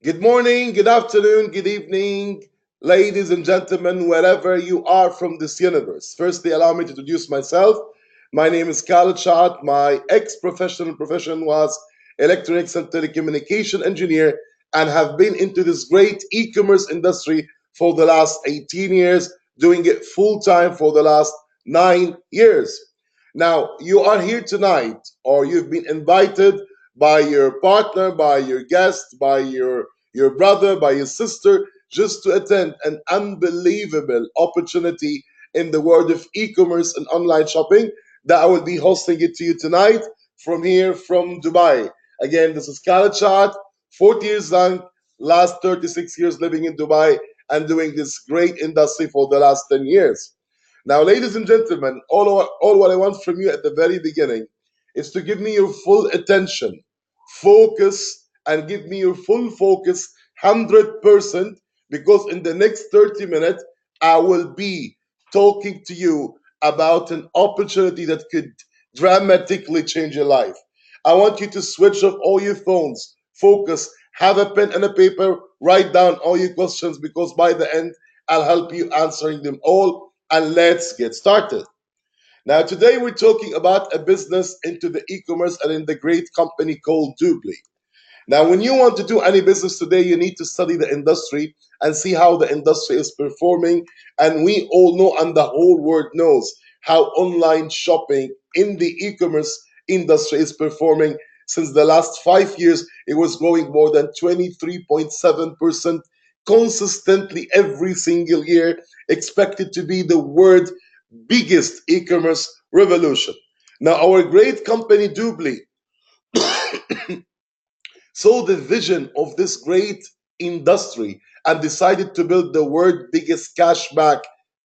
Good morning, good afternoon, good evening, ladies and gentlemen, wherever you are from this universe. Firstly, allow me to introduce myself. My name is Khaled Shah. My ex-professional profession was electronics and telecommunication engineer and have been into this great e-commerce industry for the last 18 years, doing it full time for the last 9 years. Now, you are here tonight, or you've been invited by your partner, by your guest, by your brother, by your sister, just to attend an unbelievable opportunity in the world of e-commerce and online shopping that I will be hosting it to you tonight from here from Dubai. Again, this is Khaled Shah, 40 years young, last 36 years living in Dubai and doing this great industry for the last 10 years. Now, ladies and gentlemen, all what I want from you at the very beginning is to give me your full attention, focus, and give me your full focus 100% because in the next 30 minutes, I will be talking to you about an opportunity that could dramatically change your life. I want you to switch off all your phones, focus, have a pen and a paper, write down all your questions because by the end, I'll help you answering them all. And let's get started. Now, today we're talking about a business into the e commerce and in the great company called Dubli. Now, when you want to do any business today, you need to study the industry and see how the industry is performing. And we all know, and the whole world knows, how online shopping in the e commerce industry is performing. Since the last 5 years, it was growing more than 23.7% consistently every single year, expected to be the world biggest e commerce revolution. Now, our great company, Dubli, saw the vision of this great industry and decided to build the world's biggest cashback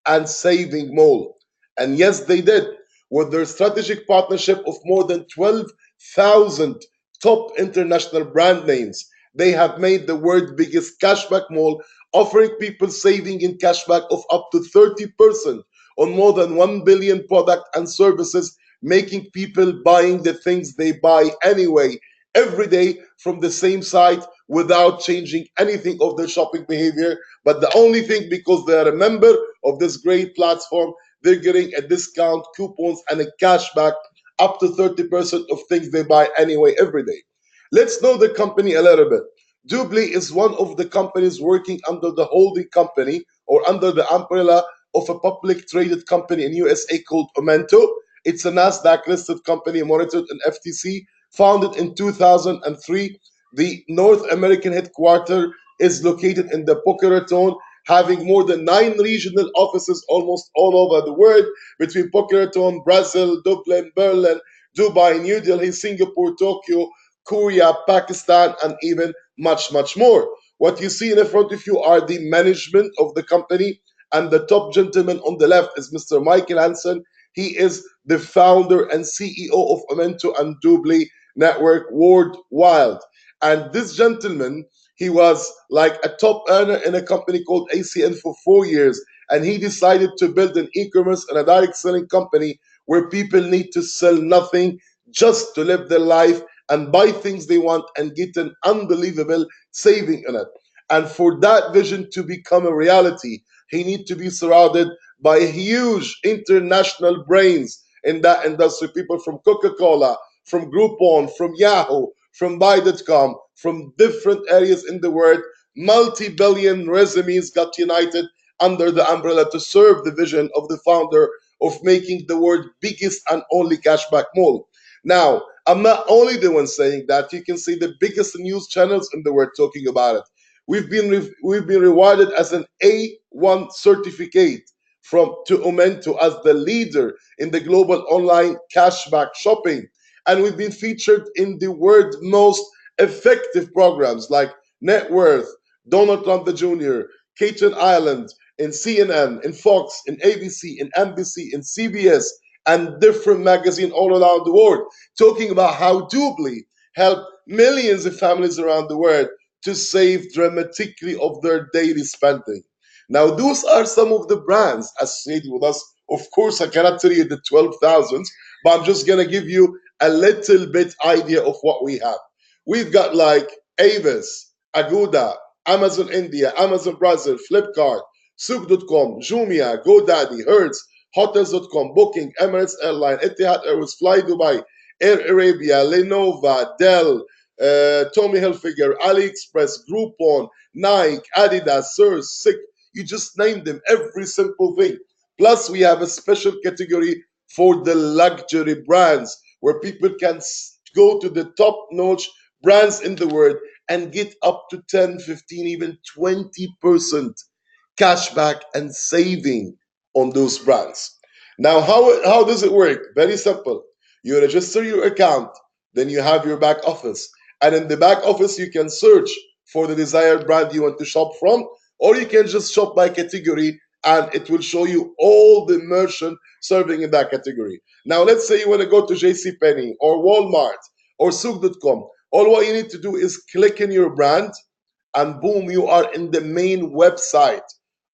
and saving mall. And yes, they did, with their strategic partnership of more than 12,000 top international brand names. They have made the world's biggest cashback mall, offering people saving in cashback of up to 30% on more than 1 billion product and services, making people buying the things they buy anyway every day from the same site without changing anything of their shopping behavior. But the only thing, because they are a member of this great platform, they're getting a discount, coupons, and a cashback up to 30% of things they buy anyway every day. Let's know the company a little bit. Dubli is one of the companies working under the holding company or under the umbrella of a public traded company in USA called Omento. It's a Nasdaq listed company monitored in FTC, founded in 2003. The North American headquarters is located in the Boca Raton, having more than 9 regional offices almost all over the world between Boca Raton, Brazil, Dublin, Berlin, Dubai, New Delhi, Singapore, Tokyo, Korea, Pakistan, and even much, much more. What you see in the front of you are the management of the company, and the top gentleman on the left is Mr. Michael Hansen. He is the founder and CEO of Memento and Dubli Network worldwide. And this gentleman, he was like a top earner in a company called ACN for 4 years. And he decided to build an e commerce and a direct selling company where people need to sell nothing just to live their life and buy things they want and get an unbelievable saving in it. And for that vision to become a reality, he needs to be surrounded by huge international brains in that industry. People from Coca-Cola, from Groupon, from Yahoo, from Buy.com, from different areas in the world. Multi-billion resumes got united under the umbrella to serve the vision of the founder of making the world's biggest and only cashback mall. Now, I'm not only the one saying that. You can see the biggest news channels in the world talking about it. We've been rewarded as an A1 certificate from to Omento as the leader in the global online cashback shopping, and we've been featured in the world's most effective programs like Net Worth, Donald Trump Jr., Cajun Island, in CNN, in Fox, in ABC, in NBC, in CBS, and different magazines all around the world, talking about how Dubli helped millions of families around the world to save dramatically of their daily spending. Now, those are some of the brands associated with us. Of course, I cannot tell you the 12,000s, but I'm just going to give you a little bit idea of what we have. We've got like Avis, Agoda, Amazon India, Amazon Brazil, Flipkart, Souk.com, Jumia, GoDaddy, Hertz, Hotels.com, Booking, Emirates Airline, Etihad Airways, Fly Dubai, Air Arabia, Lenovo, Dell, Tommy Hilfiger, AliExpress, Groupon, Nike, Adidas, Sirs, Sick. You just name them, every simple thing. Plus, we have a special category for the luxury brands where people can go to the top notch brands in the world and get up to 10, 15, even 20% cashback and saving on those brands. Now, how does it work? Very simple. You register your account, then you have your back office. And in the back office, you can search for the desired brand you want to shop from, or you can just shop by category and it will show you all the merchant serving in that category. Now, let's say you want to go to JCPenney or Walmart or Souk.com. All what you need to do is click in your brand, and boom, you are in the main website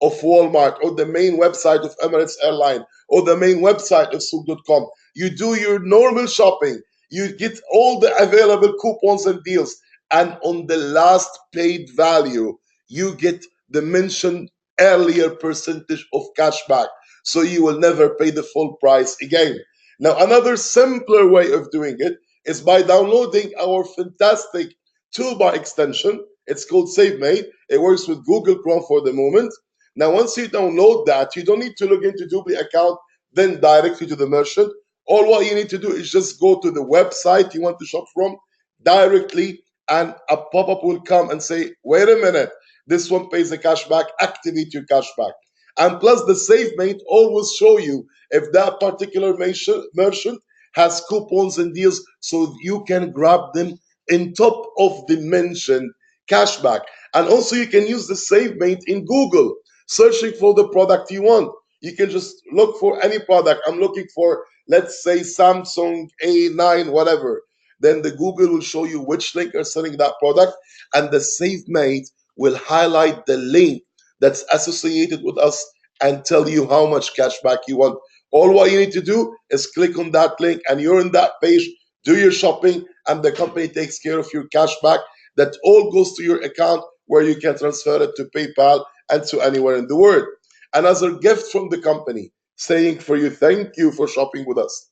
of Walmart or the main website of Emirates Airline or the main website of Souk.com. You do your normal shopping, you get all the available coupons and deals, and on the last paid value, you get the mentioned earlier percentage of cashback. So you will never pay the full price again. Now, another simpler way of doing it is by downloading our fantastic toolbar extension. It's called SaveMate. It works with Google Chrome for the moment. Now, once you download that, you don't need to log into Dubli account, then directly to the merchant. All what you need to do is just go to the website you want to shop from directly, and a pop-up will come and say, wait a minute, this one pays the cashback, activate your cashback. And plus, the SaveMate always show you if that particular merchant has coupons and deals, so you can grab them in top of the mentioned cashback. And also, you can use the SaveMate in Google, searching for the product you want. You can just look for any product. I'm looking for, let's say, Samsung A9, whatever. Then the Google will show you which link are selling that product, and the SaveMate will highlight the link that's associated with us and tell you how much cashback you want. All what you need to do is click on that link, and you're in that page, do your shopping, and the company takes care of your cashback. That all goes to your account where you can transfer it to PayPal and to anywhere in the world. Another gift from the company saying for you, thank you for shopping with us.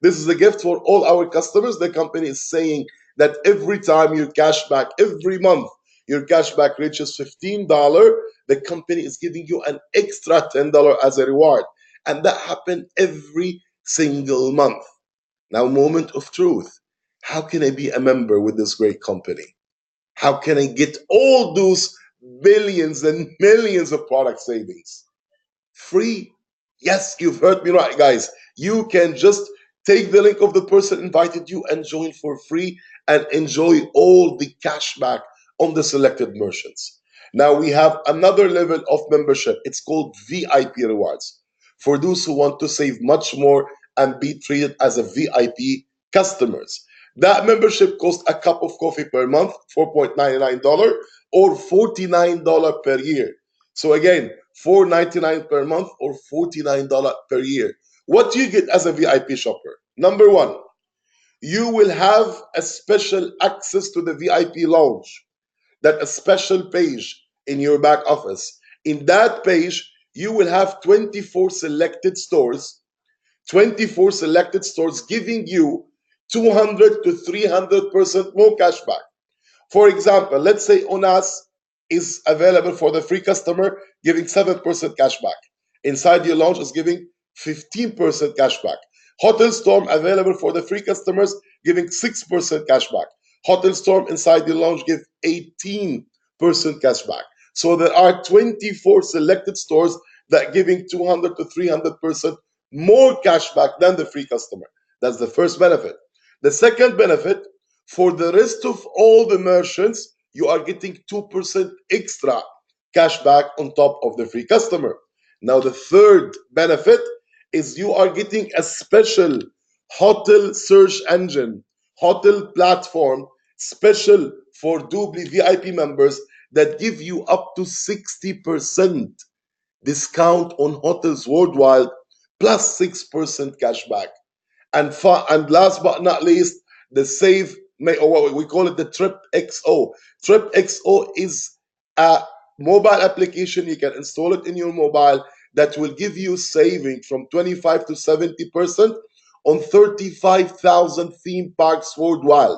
This is a gift for all our customers. The company is saying that every time your cashback, every month, your cashback reaches $15, the company is giving you an extra $10 as a reward. And that happened every single month. Now, moment of truth. How can I be a member with this great company? How can I get all those billions and millions of product savings? Free. Yes, you've heard me right, guys. You can just take the link of the person invited you and join for free and enjoy all the cashback on the selected merchants. Now we have another level of membership. It's called VIP rewards for those who want to save much more and be treated as a VIP customers. That membership costs a cup of coffee per month, $4.99, or $49 per year. So again, $4.99 per month or $49 per year. What do you get as a VIP shopper? Number one, you will have a special access to the VIP lounge, that a special page in your back office. In that page, you will have 24 selected stores giving you 200 to 300% more cashback. For example, let's say Onas is available for the free customer, giving 7% cashback. Inside your lounge is giving 15% cashback. Hotel Storm available for the free customers, giving 6% cashback. Hotel Storm inside your lounge give 18% cashback. So there are 24 selected stores that giving 200 to 300% more cashback than the free customer. That's the first benefit. The second benefit, for the rest of all the merchants, you are getting 2% extra cashback on top of the free customer. Now, the third benefit is you are getting a special hotel search engine, hotel platform, special for Dubli VIP members that give you up to 60% discount on hotels worldwide plus 6% cashback. And last but not least, the Save or what we call it the Trip XO. Trip XO is a mobile application. You can install it in your mobile that will give you saving from 25 to 70% on 35,000 theme parks worldwide,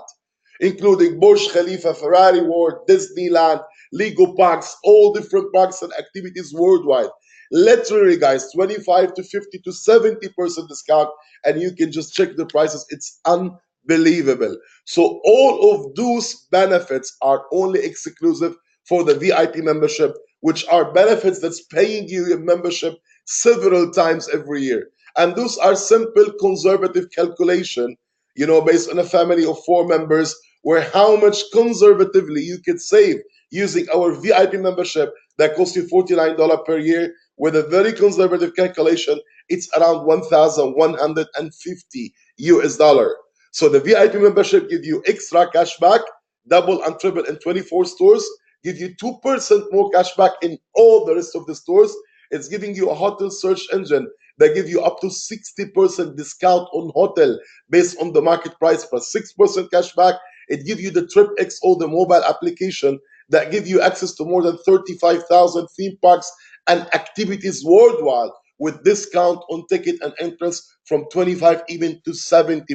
including Burj Khalifa, Ferrari World, Disneyland, Lego parks, all different parks and activities worldwide. Literally, guys, 25 to 50 to 70% discount, and you can just check the prices. It's unbelievable. So, all of those benefits are only exclusive for the VIP membership, which are benefits that's paying you your membership several times every year. And those are simple conservative calculation, based on a family of four members, where how much conservatively you could save using our VIP membership that costs you $49 per year. With a very conservative calculation, it's around 1,150 US dollar. So the VIP membership give you extra cashback, double and triple in 24 stores, give you 2% more cashback in all the rest of the stores. It's giving you a hotel search engine that give you up to 60% discount on hotel based on the market price plus 6% cashback. It gives you the Trip XO, the mobile application that give you access to more than 35,000 theme parks and activities worldwide with discount on ticket and entrance from 25 even to 70%.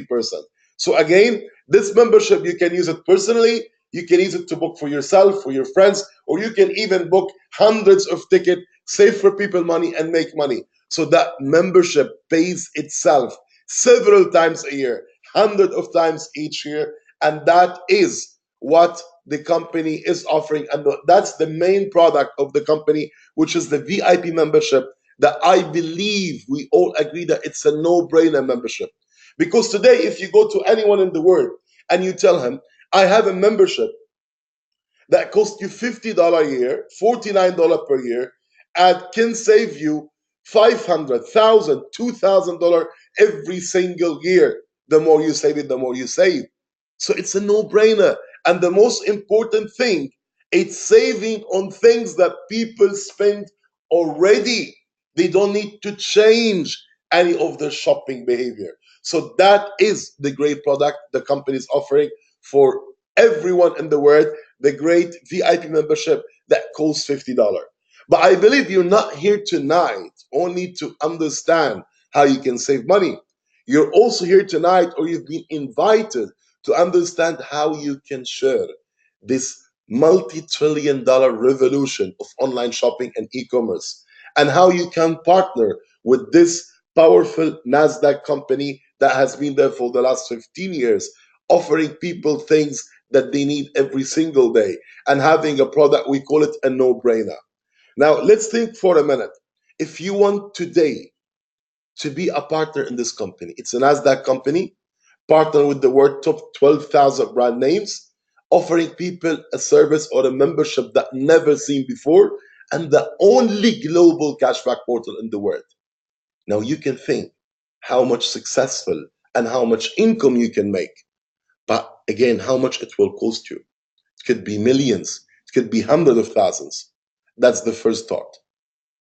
So again, this membership, you can use it personally, you can use it to book for yourself, for your friends, or you can even book hundreds of tickets, save for people money and make money. So that membership pays itself several times a year, hundreds of times each year, and that is what the company is offering, and that's the main product of the company, which is the VIP membership, that I believe we all agree that it's a no-brainer membership. Because today, if you go to anyone in the world and you tell him, I have a membership that costs you $50 a year, $49 per year, and can save you $500, $1,000, $2,000 every single year. The more you save it, the more you save. So it's a no-brainer. And the most important thing, it's saving on things that people spend already. They don't need to change any of their shopping behavior. So that is the great product the company is offering for everyone in the world, the great VIP membership that costs $50. But I believe you're not here tonight only to understand how you can save money. You're also here tonight, or you've been invited to understand how you can share this multi-trillion dollar revolution of online shopping and e-commerce, and how you can partner with this powerful NASDAQ company that has been there for the last 15 years, offering people things that they need every single day and having a product, we call it a no-brainer. Now, let's think for a minute. If you want today to be a partner in this company, it's a NASDAQ company, partner with the world top 12,000 brand names, offering people a service or a membership that never seen before, and the only global cashback portal in the world. Now you can think how much successful and how much income you can make. But again, how much it will cost you. It could be millions, it could be hundreds of thousands. That's the first thought.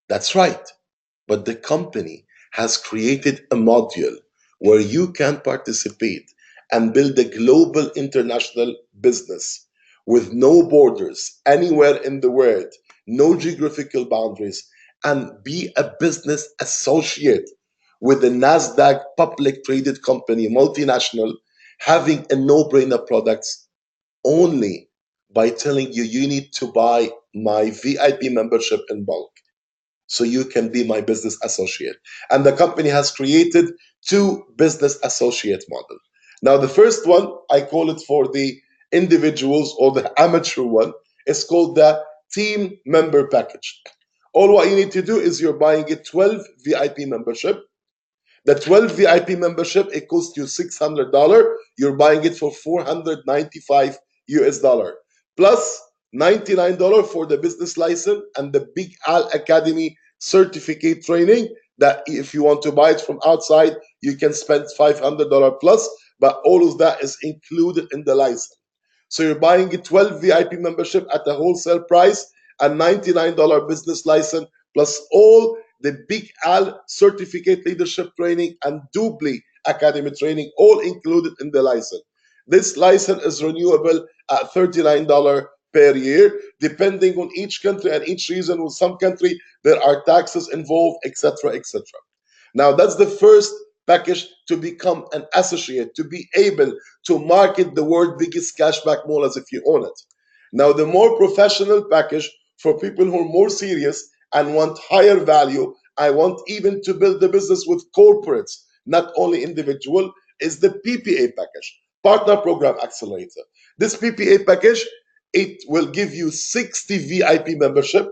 That's right. But the company has created a module where you can participate and build a global international business with no borders anywhere in the world, no geographical boundaries, and be a business associate with the NASDAQ public traded company, multinational, having a no brainer products only by telling you you need to buy my VIP membership in bulk so you can be my business associate. And the company has created two business associate model. Now, the first one, I call it for the individuals or the amateur one, is called the team member package. All what you need to do is you're buying a 12 VIP membership. The 12 VIP membership, it costs you $600. You're buying it for 495 US dollar. Plus $99 for the business license and the Big Al Academy certificate training that if you want to buy it from outside, you can spend $500 plus, but all of that is included in the license. So you're buying a 12 VIP membership at the wholesale price, a $99 business license, plus all the Big Al certificate leadership training and Dubli academy training, all included in the license. This license is renewable at $39 per year, depending on each country and each region. With some country, there are taxes involved, etc., etc. Now, that's the first package to become an associate, to be able to market the world biggest cashback mall as if you own it. Now, the more professional package for people who are more serious and want higher value, I want even to build the business with corporates, not only individual, is the PPA package, Partner Program Accelerator. This PPA package, it will give you 60 VIP membership,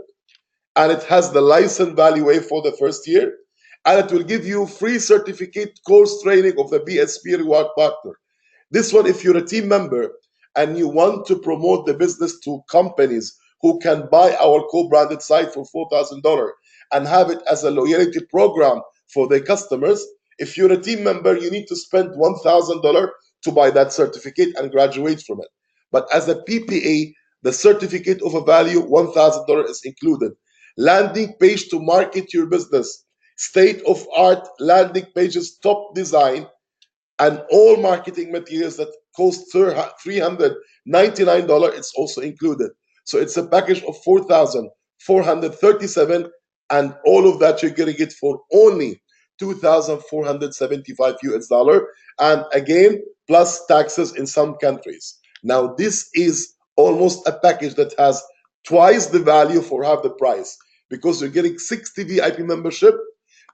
and it has the license value waive for the first year, and it will give you free certificate course training of the BSP reward partner. This one, if you're a team member and you want to promote the business to companies who can buy our co-branded site for $4,000 and have it as a loyalty program for their customers, if you're a team member, you need to spend $1,000 to buy that certificate and graduate from it. But as a PPA, the certificate of a value $1,000 is included. Landing page to market your business, state of art landing pages, top design, and all marketing materials that cost $399, it's also included. So it's a package of 4,437, and all of that you're getting it for only 2,475 US dollar, and again plus taxes in some countries. Now this is almost a package that has twice the value for half the price, because you're getting 60 VIP membership.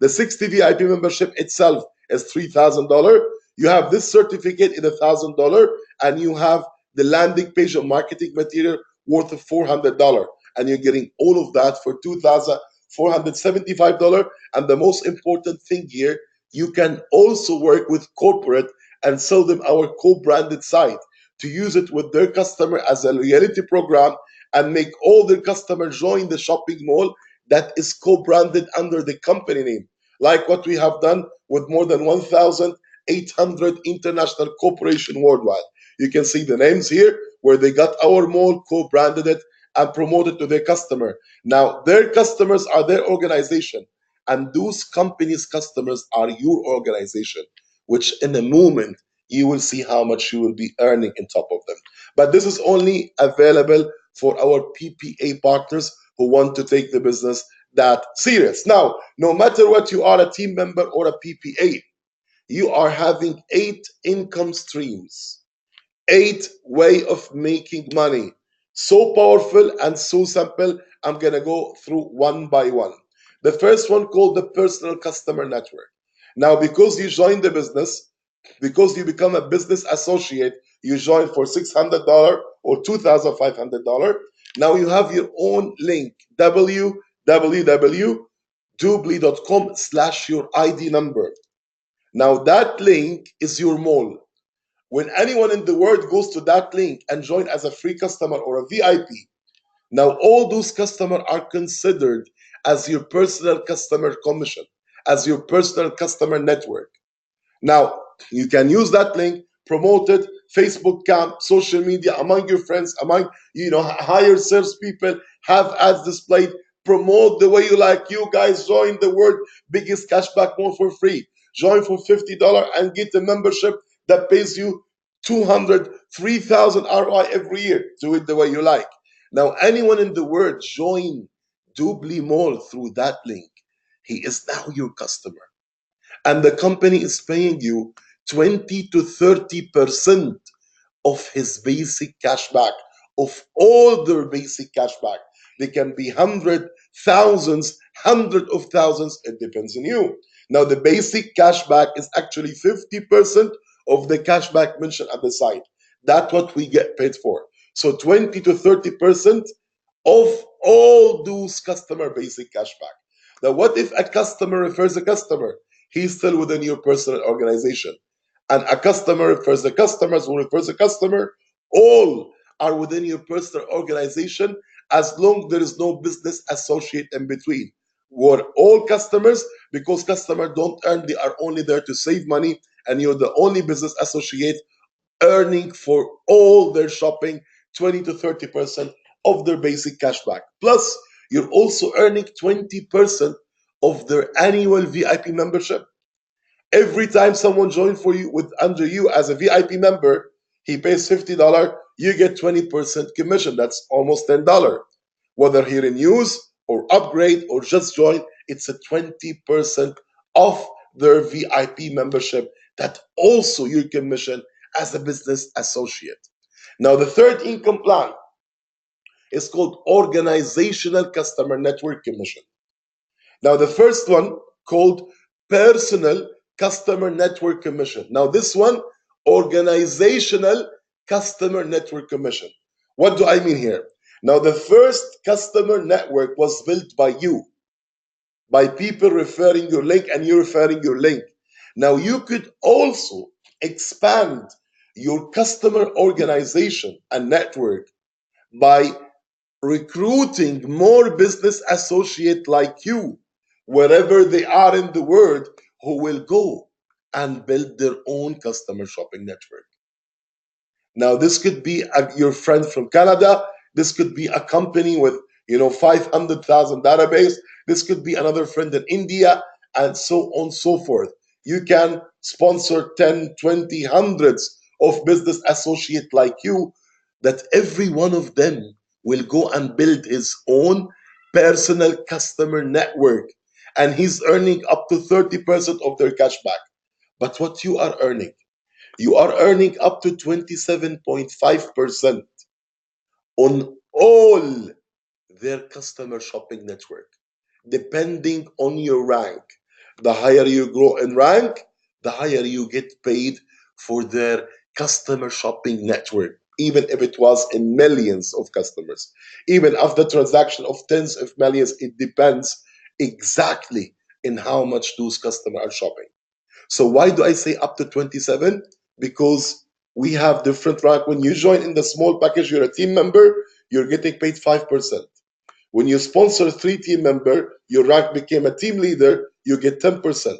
The 60 VIP membership itself is $3,000. You have this certificate in $1,000, and you have the landing page of marketing material worth of $400, and you're getting all of that for $2,475. And the most important thing here, you can also work with corporate and sell them our co-branded site to use it with their customer as a loyalty program, and make all their customers join the shopping mall that is co-branded under the company name, like what we have done with more than 1,800 international corporations worldwide. You can see the names here where they got our mall, co-branded it, and promoted to their customer. Now, their customers are their organization, and those companies' customers are your organization, which in a moment you will see how much you will be earning on top of them. But this is only available for our PPA partners who want to take the business that serious. Now, no matter what, you are a team member or a PPA, you are having 8 income streams, 8 way of making money. So powerful and so simple. I'm gonna go through one by one. The first one called the personal customer network. Now, because you join the business, because you become a business associate, you join for $600 or $2,500. Now you have your own link, www.dubli.com/your ID number. Now that link is your mall. When anyone in the world goes to that link and join as a free customer or a VIP, now all those customers are considered as your personal customer commission, as your personal customer network. Now, you can use that link, promote it, Facebook camp, social media, among your friends, among, hire salespeople, have ads displayed, promote the way you like. You guys join the world biggest cashback mall for free. Join for $50 and get a membership that pays you 200, 3,000 ROI every year. Do it the way you like. Now, anyone in the world join Dubli Mall through that link. He is now your customer, and the company is paying you 20 to 30% of his basic cashback, of all their basic cashback. They can be hundred, thousands, hundred of thousands. It depends on you. Now, the basic cashback is actually 50% of the cashback mentioned at the site. That's what we get paid for. So 20 to 30% of all those customer basic cashback. Now, what if a customer refers a customer? He's still within your personal organization. And a customer refers the customers who refers a customer. All are within your personal organization as long there is no business associate in between. We're all customers, because customers don't earn, they are only there to save money, and you're the only business associate earning for all their shopping 20 to 30% of their basic cashback. Plus, you're also earning 20% of their annual VIP membership. Every time someone joins for you with under you as a VIP member, He pays $50, you get 20% commission. That's almost $10. Whether he renews or upgrade or just join, it's a 20% off their VIP membership. That also your commission as a business associate. Now, the third income plan is called Organizational Customer Network Commission. Now, the first one called Personal Customer Network Commission. Now, this one, Organizational Customer Network Commission. What do I mean here? Now, the first customer network was built by you, by people referring your link and you referring your link. Now, you could also expand your customer organization and network by recruiting more business associates like you, wherever they are in the world, who will go and build their own customer shopping network. Now, this could be your friend from Canada. This could be a company with 500,000 database. This could be another friend in India, and so on and so forth. You can sponsor 10, 20, hundreds of business associates like you, that every one of them will go and build his own personal customer network, and he's earning up to 30% of their cashback. But what you are earning up to 27.5% on all their customer shopping network, depending on your rank. The higher you grow in rank, the higher you get paid for their customer shopping network, even if it was in millions of customers. Even after transaction of tens of millions, it depends exactly in how much those customers are shopping. So why do I say up to 27? Because we have different rank. When you join in the small package, you're a team member, you're getting paid 5%. When you sponsor 3 team member, your rank became a team leader, you get 10%.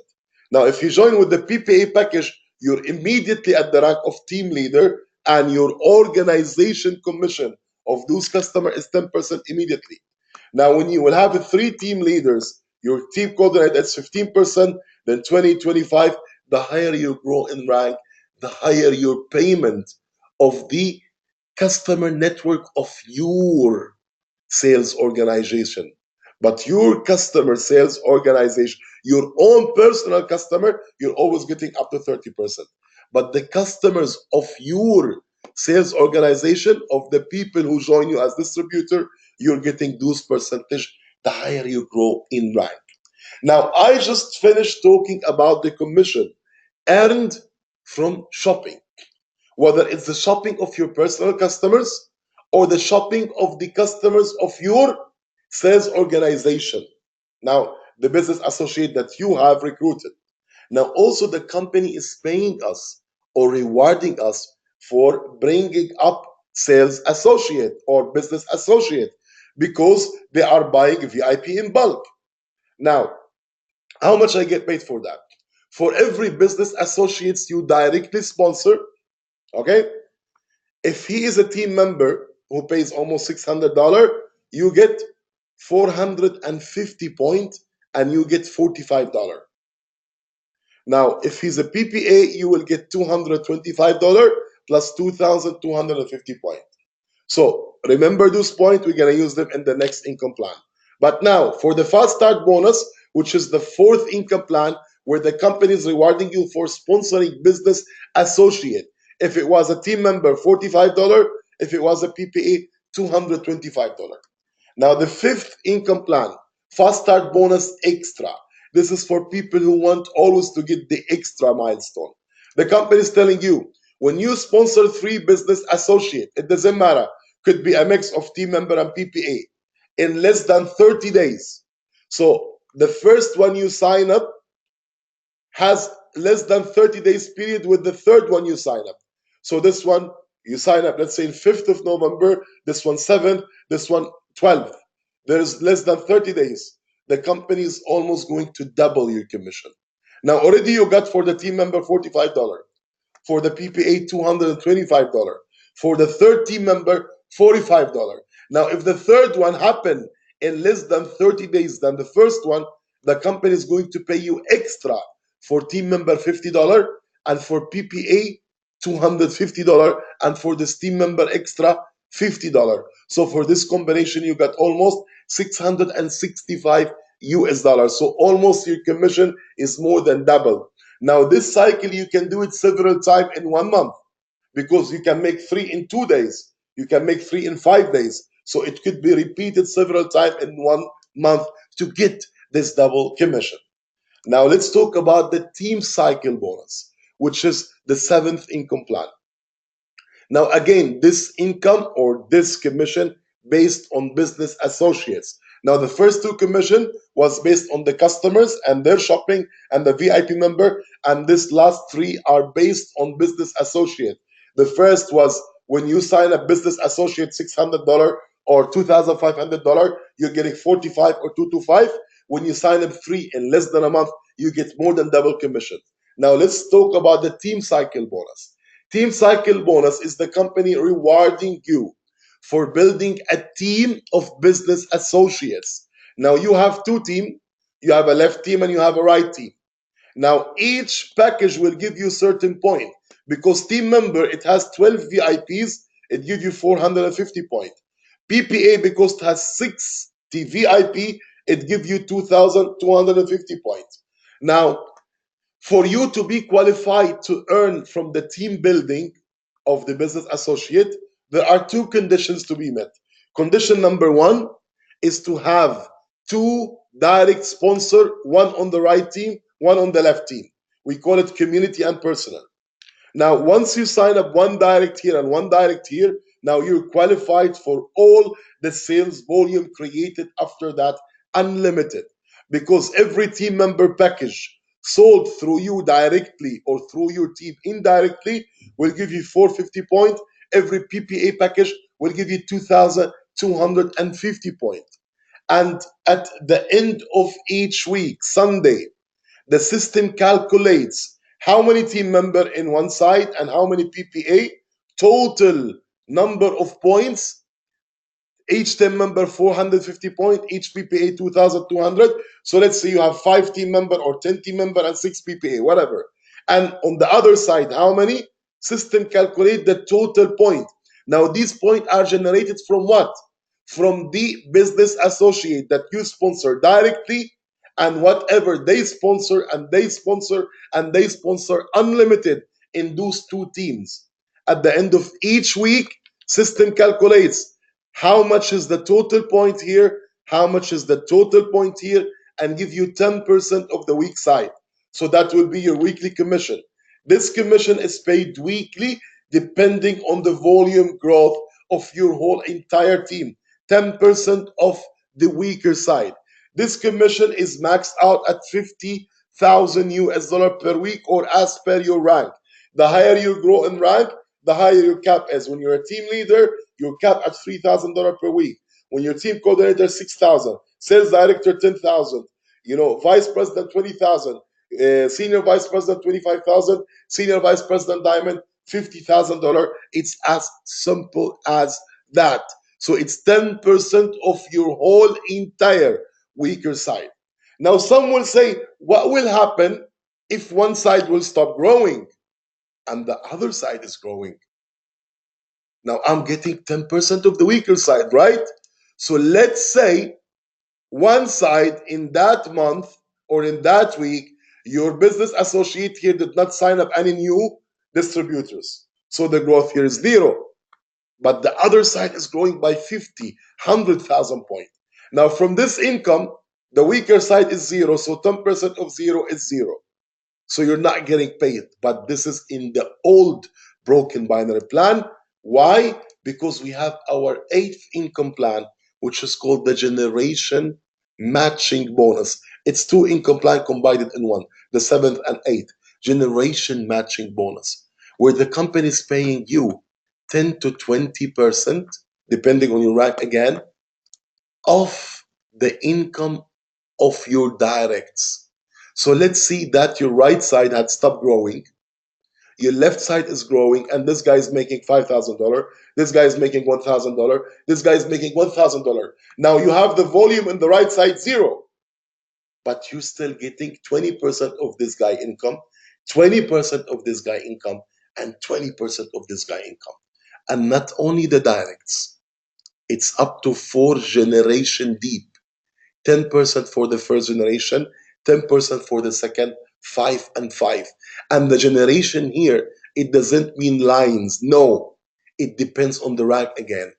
Now, if you join with the PPA package, you're immediately at the rank of team leader, and your organization commission of those customers is 10% immediately. Now, when you will have 3 team leaders, your team coordinator is 15%, then 20, 25. The higher you grow in rank, the higher your payment of the customer network of your sales organization. But your customer sales organization, your own personal customer, you're always getting up to 30%. But the customers of your sales organization, of the people who join you as distributor, you're getting those percentage the higher you grow in rank. Now, I just finished talking about the commission earned from shopping, whether it's the shopping of your personal customers or the shopping of the customers of your sales organization. Now, the business associate that you have recruited. Now, also the company is paying us or rewarding us for bringing up sales associate or business associate, because they are buying VIP in bulk. Now, how much I get paid for that? For every business associates you directly sponsor, okay? If he is a team member who pays almost $600, you get 450 points and you get $45. Now, if he's a PPA, you will get $225 plus 2,250 points. So remember those points, we're going to use them in the next income plan. But now, for the fast start bonus, which is the fourth income plan, where the company is rewarding you for sponsoring business associate. If it was a team member, $45. If it was a PPA, $225. Now, the fifth income plan, fast start bonus extra. This is for people who want always to get the extra milestone. The company is telling you, when you sponsor 3 business associate, it doesn't matter, could be a mix of team member and PPA, in less than 30 days. So the first one you sign up has less than 30 days period with the third one you sign up. So this one you sign up, let's say in 5th of November, this one 7th, this one 12th. There's less than 30 days. The company is almost going to double your commission. Now already you got for the team member $45, for the PPA $225, for the third team member $45. Now if the third one happened in less than 30 days than the first one, the company is going to pay you extra for team member $50 and for PPA $250, and for this team member extra $50. So for this combination, you got almost 665 US dollars. So almost your commission is more than double. Now this cycle, you can do it several times in 1 month, because you can make three in 2 days, you can make three in 5 days. So it could be repeated several times in 1 month to get this double commission. Now let's talk about the team cycle bonus, which is the seventh income plan. Now, again, this income or this commission based on business associates. Now, the first two commission was based on the customers and their shopping and the VIP member, and this last three are based on business associate. The first was when you sign a business associate $600 or $2,500, you're getting 45 or 225. When you sign up three in less than a month, you get more than double commission. Now, let's talk about the team cycle bonus. Team cycle bonus is the company rewarding you for building a team of business associates. Now you have two teams, you have a left team and you have a right team. Now each package will give you certain point, because team member it has 12 VIPs, it gives you 450 point. PPA because it has 60 VIP, it gives you 2250 points. Now for you to be qualified to earn from the team building of the business associate, there are two conditions to be met. Condition number one is to have two direct sponsor, one on the right team, one on the left team. We call it community and personal. Now, once you sign up one direct here and one direct here, now you're qualified for all the sales volume created after that, unlimited. Because every team member package sold through you directly or through your team indirectly will give you 450 points. Every PPA package will give you 2,250 points. And at the end of each week, Sunday, the system calculates how many team member in one side and how many PPA, total number of points, each team member 450 points, each PPA 2,200. So let's say you have 5 team member or 10 team member and 6 PPA, whatever. And on the other side, how many? System calculate the total point. Now these points are generated from what? From the business associate that you sponsor directly, and whatever they sponsor and they sponsor and they sponsor unlimited in those two teams. At the end of each week, system calculates how much is the total point here, how much is the total point here, and give you 10% of the week side. So that will be your weekly commission. This commission is paid weekly depending on the volume growth of your whole entire team. 10% of the weaker side. This commission is maxed out at 50,000 US dollar per week or as per your rank. The higher you grow in rank, the higher your cap is. When you're a team leader, your cap at $3,000 per week. When your team coordinator, 6,000. Sales director, 10,000. Vice president, 20,000. Senior vice president, 25,000. Senior vice president diamond, $50,000. It's as simple as that. So it's 10% of your whole entire weaker side. Now, some will say, what will happen if one side will stop growing and the other side is growing? Now I'm getting 10% of the weaker side, right? So let's say one side in that month or in that week, your business associate here did not sign up any new distributors. So the growth here is zero. But the other side is growing by 50, 100,000 points. Now from this income, the weaker side is zero. So 10% of zero is zero. So you're not getting paid. But this is in the old broken binary plan. Why? Because we have our eighth income plan, which is called the generation matching bonus. It's two income plan combined in one, the seventh and eighth. Generation matching bonus, where the company is paying you 10 to 20%, depending on your rank again, of the income of your directs. So let's see that your right side had stopped growing, your left side is growing, and this guy is making $5,000, this guy is making $1,000, this guy is making $1,000. Now you have the volume in the right side zero, but you're still getting 20% of this guy income, 20% of this guy income, and 20% of this guy income. And not only the directs, it's up to four generation deep. 10% for the first generation, 10% for the second, 5 and 5. And the generation here, it doesn't mean lines. No, it depends on the rank again.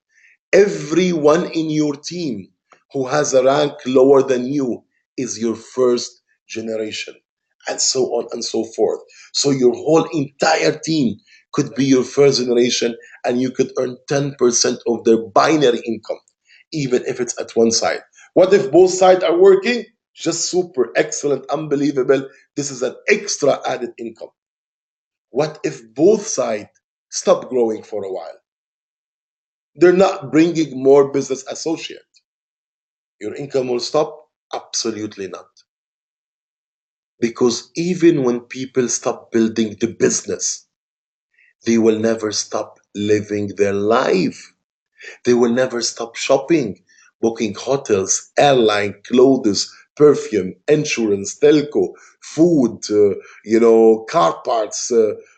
Everyone in your team who has a rank lower than you is your first generation, and so on and so forth. So your whole entire team could be your first generation, and you could earn 10% of their binary income, even if it's at one side. What if both sides are working? Just super, excellent, unbelievable. This is an extra added income. What if both sides stop growing for a while? They're not bringing more business associate. Your income will stop? Absolutely not. Because even when people stop building the business, they will never stop living their life. They will never stop shopping, booking hotels, airline, clothes, perfume, insurance, telco, food, car parts,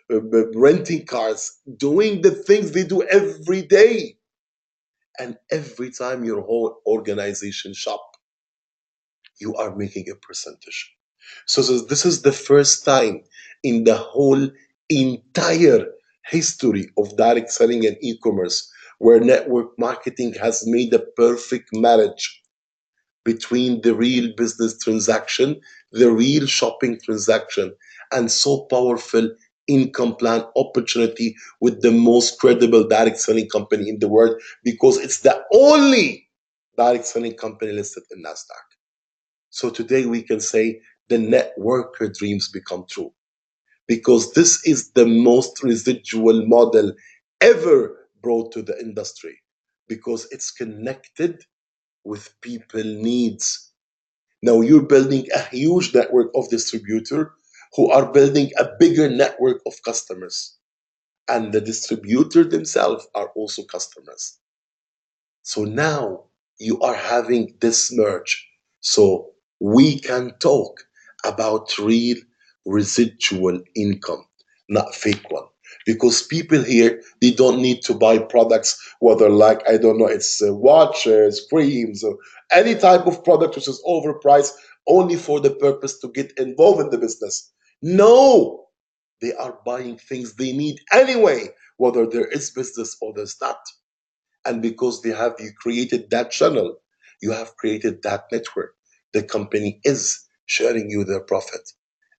renting cars, doing the things they do every day. And every time your whole organization shop, you are making a percentage. So this is the first time in the whole entire history of direct selling and e-commerce where network marketing has made a perfect marriage between the real business transaction, the real shopping transaction, and so powerful income plan opportunity with the most credible direct selling company in the world because it's the only direct selling company listed in NASDAQ. So today we can say the networker dreams become true because this is the most residual model ever brought to the industry because it's connected with people needs. Now you're building a huge network of distributor who are building a bigger network of customers and the distributor themselves are also customers. So now you are having this merge. So we can talk about real residual income, not fake one. Because people here, they don't need to buy products, whether like, I don't know, it's watches, creams, or any type of product which is overpriced only for the purpose to get involved in the business. No, they are buying things they need anyway, whether there is business or there's not. And because they have you created that channel, you have created that network. The company is sharing you their profit.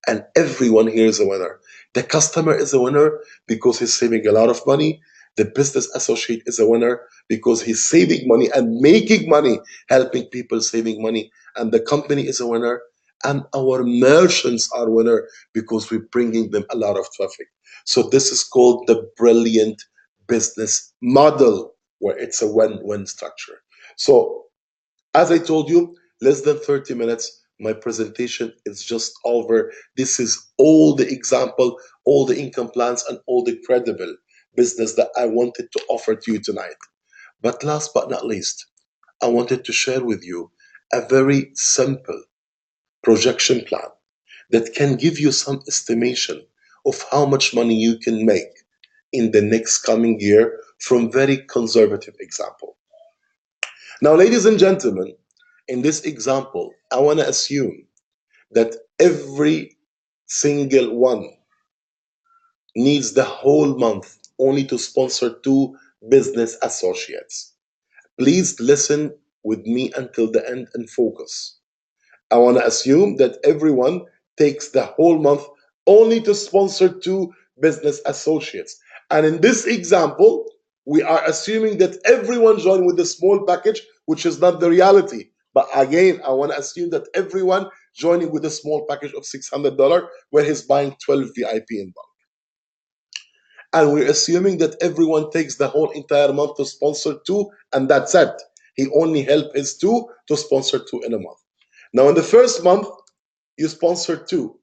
And everyone here is a winner. The customer is a winner because he's saving a lot of money. The business associate is a winner because he's saving money and making money, helping people saving money. And the company is a winner. And our merchants are winner because we're bringing them a lot of traffic. So this is called the brilliant business model where it's a win-win structure. So as I told you, less than 30 minutes, my presentation is just over. This is all the example, all the income plans, and all the credible business that I wanted to offer to you tonight. But last but not least, I wanted to share with you a very simple projection plan that can give you some estimation of how much money you can make in the next coming year from very conservative example. Now, ladies and gentlemen, in this example, I want to assume that every single one needs the whole month only to sponsor two business associates. Please listen with me until the end and focus. I want to assume that everyone takes the whole month only to sponsor two business associates. And in this example, we are assuming that everyone joined with a small package, which is not the reality. But again, I want to assume that everyone joining with a small package of $600 where he's buying 12 VIP in bulk. And we're assuming that everyone takes the whole entire month to sponsor two, and that's it. He only helped his two to sponsor two in a month. Now, in the first month, you sponsored two.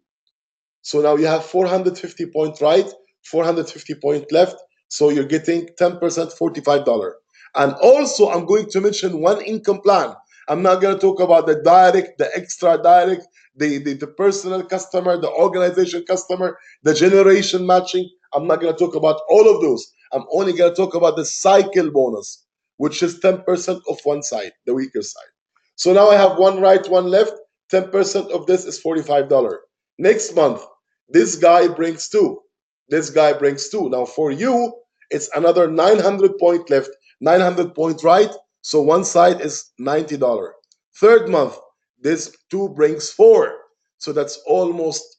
So now you have 450 point right, 450 point left. So you're getting 10%, $45. And also, I'm going to mention one income plan. I'm not going to talk about the direct, the extra direct, the personal customer, the organization customer, the generation matching. I'm not going to talk about all of those. I'm only going to talk about the cycle bonus, which is 10% of one side, the weaker side. So now I have one right, one left. 10% of this is $45. Next month, this guy brings two. This guy brings two. Now for you, it's another 900 point left, 900 point right. So one side is $90. Third month, this two brings four. So that's almost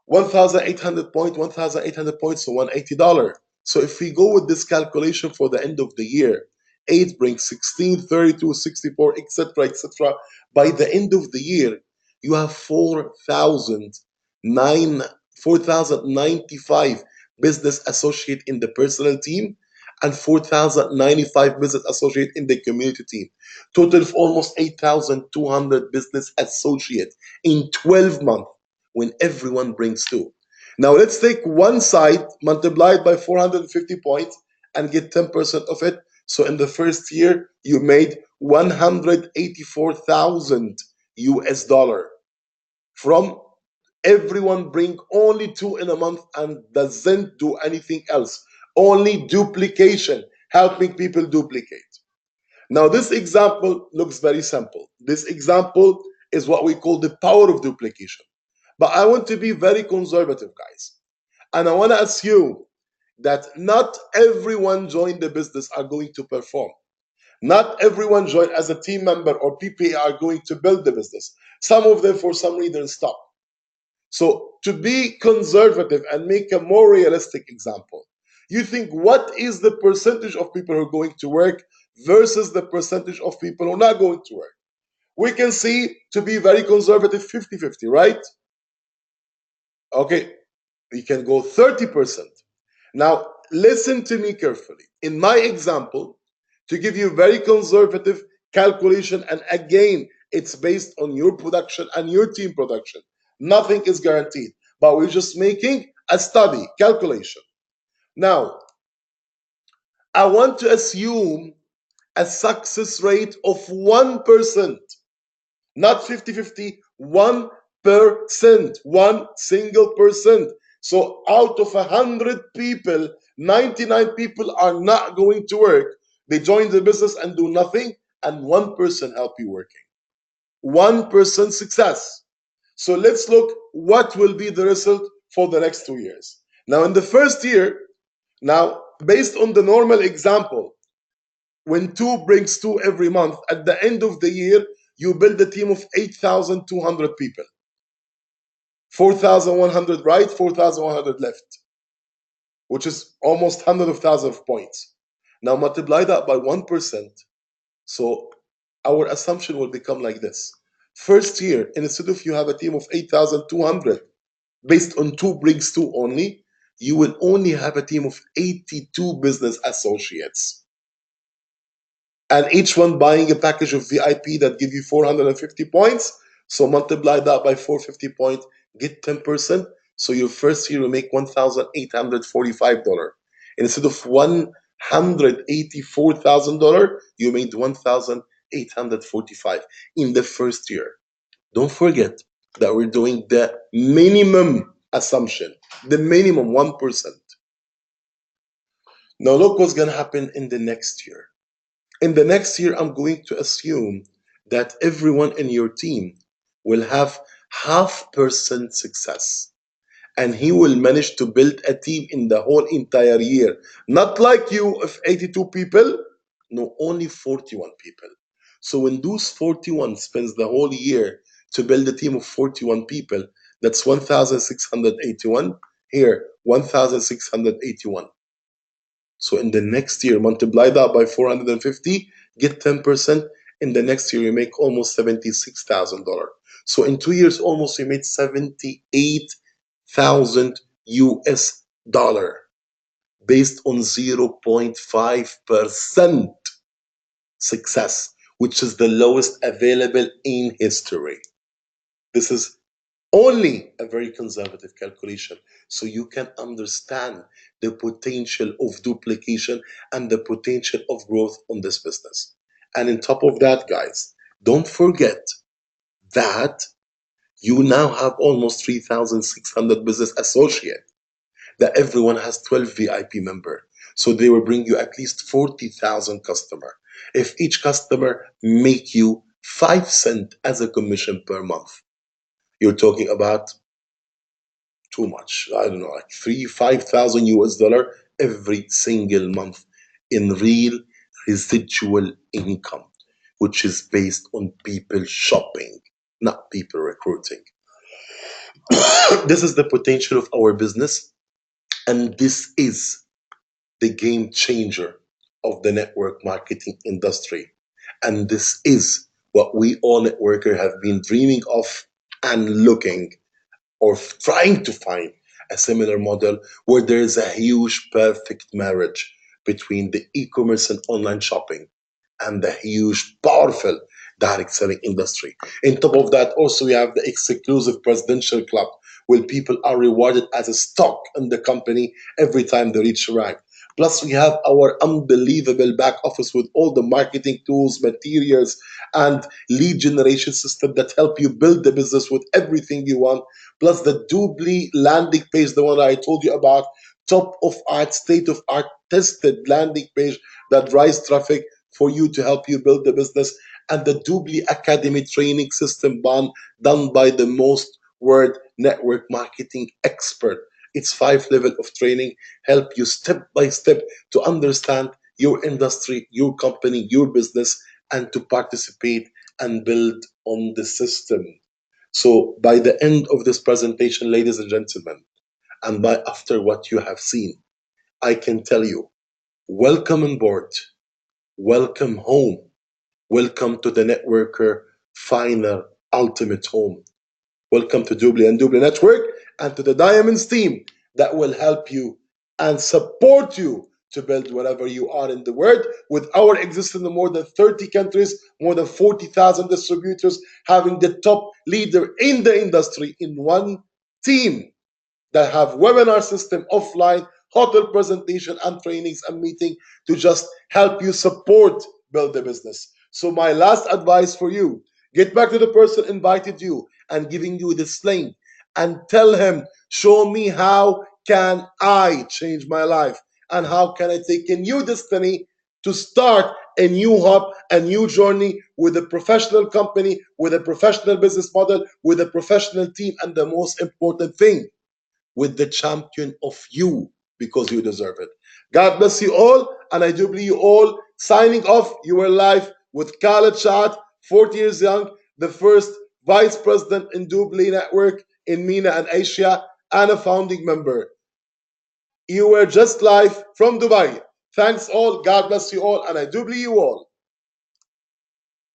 1,800 point, 1,800 points, so $180. So if we go with this calculation for the end of the year, 8 brings 16, 32, 64, etc., etc. By the end of the year, you have 4,095 business associate in the personal team and 4,095 business associate in the community team. Total of almost 8,200 business associates in 12 months when everyone brings two. Now let's take one side, multiply it by 450 points, and get 10% of it. So in the first year, you made 184,000 US dollar from everyone bring only two in a month and doesn't do anything else. Only duplication, helping people duplicate. Now, this example looks very simple. This example is what we call the power of duplication. But I want to be very conservative, guys. And I want to assume that not everyone joined the business are going to perform. Not everyone joined as a team member or PPA are going to build the business. Some of them, for some reason, stop. So, to be conservative and make a more realistic example, you think what is the percentage of people who are going to work versus the percentage of people who are not going to work? We can see, to be very conservative, 50-50, right? Okay, we can go 30%. Now, listen to me carefully. In my example, to give you very conservative calculation, and again, it's based on your production and your team production. Nothing is guaranteed, but we're just making a study, calculation. Now, I want to assume a success rate of 1%, not 50-50, 1%, one single percent. So out of 100 people, 99 people are not going to work. They join the business and do nothing, and 1% help you working. 1% success. So let's look what will be the result for the next 2 years. Now, in the first year, now based on the normal example, when two brings two every month, at the end of the year, you build a team of 8,200 people. 4,100 right, 4,100 left, which is almost hundreds of thousands of points. Now multiply that by 1%. So our assumption will become like this. First year, instead of you have a team of 8,200 based on two brings two only, you will only have a team of 82 business associates. And each one buying a package of VIP that give you 450 points. So multiply that by 450 points, get 10%. So your first year will make $1,845. Instead of $184,000, you made 1,845 in the first year. Don't forget that we're doing the minimum assumption, the minimum 1%. Now look what's going to happen in the next year. In the next year, I'm going to assume that everyone in your team will have 0.5% success. And he will manage to build a team in the whole entire year. Not like you of 82 people, no, only 41 people. So when those 41 spends the whole year to build a team of 41 people, that's 1,681. Here, 1,681. So in the next year, multiply that by 450, get 10%. In the next year, you make almost $76,000. So in 2 years, almost you made 78,000 US dollar based on 0.5% success, which is the lowest available in history. This is only a very conservative calculation, so you can understand the potential of duplication and the potential of growth on this business. And on top of that, guys, don't forget that you now have almost 3,600 business associates. that everyone has 12 VIP member. So they will bring you at least 40,000 customer. If each customer make you 5 cent as a commission per month, you're talking about too much. I don't know, like 5,000 US dollar every single month in real residual income, which is based on people shopping, not people recruiting. This is the potential of our business, and this is the game changer of the network marketing industry. And this is what we all networkers have been dreaming of and looking or trying to find a similar model where there is a huge perfect marriage between the e-commerce and online shopping and the huge powerful direct selling industry. On top of that, also we have the exclusive presidential club where people are rewarded as a stock in the company every time they reach rank. Plus, we have our unbelievable back office with all the marketing tools, materials, and lead generation system that help you build the business with everything you want. Plus, the Dubli landing page, the one I told you about, top of art, state of art, tested landing page that drives traffic for you to help you build the business, and the Dubli Academy training system done by the most word network marketing expert. It's 5 level of training, help you step by step to understand your industry, your company, your business, and to participate and build on the system. So by the end of this presentation, ladies and gentlemen, and by after what you have seen, I can tell you, welcome on board, welcome home, welcome to the networker final ultimate home. Welcome to Dubli and Dubli Network and to the Diamonds team that will help you and support you to build wherever you are in the world. With our existence in more than 30 countries, more than 40,000 distributors, having the top leader in the industry in one team that have webinar system offline, hotel presentation and trainings and meeting to just help you support build the business. So my last advice for you, get back to the person invited you and giving you this link and tell him, show me how can I change my life and how can I take a new destiny to start a new hub, a new journey with a professional company, with a professional business model, with a professional team, and the most important thing, with the champion of you because you deserve it. God bless you all, and I do believe you all. Signing off, you were live with Khaled Shad, 40 years young, the first vice president in Dubli Network in MENA and Asia, and a founding member. You were just live from Dubai. Thanks all. God bless you all, and I do believe you all.